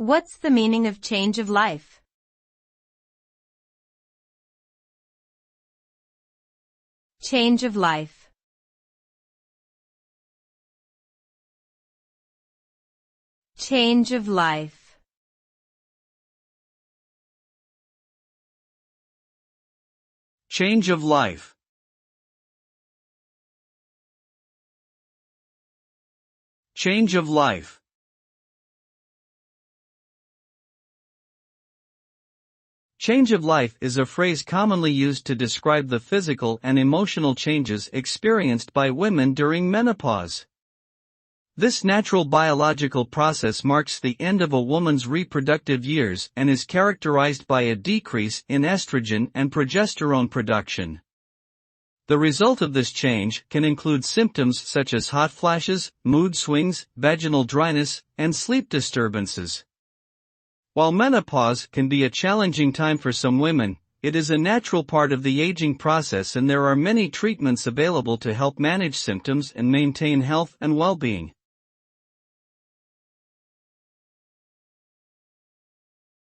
What's the meaning of change of life? Change of life. Change of life. Change of life. Change of life. Change of life is a phrase commonly used to describe the physical and emotional changes experienced by women during menopause. This natural biological process marks the end of a woman's reproductive years and is characterized by a decrease in estrogen and progesterone production. The result of this change can include symptoms such as hot flashes, mood swings, vaginal dryness, and sleep disturbances. While menopause can be a challenging time for some women, it is a natural part of the aging process and there are many treatments available to help manage symptoms and maintain health and well-being.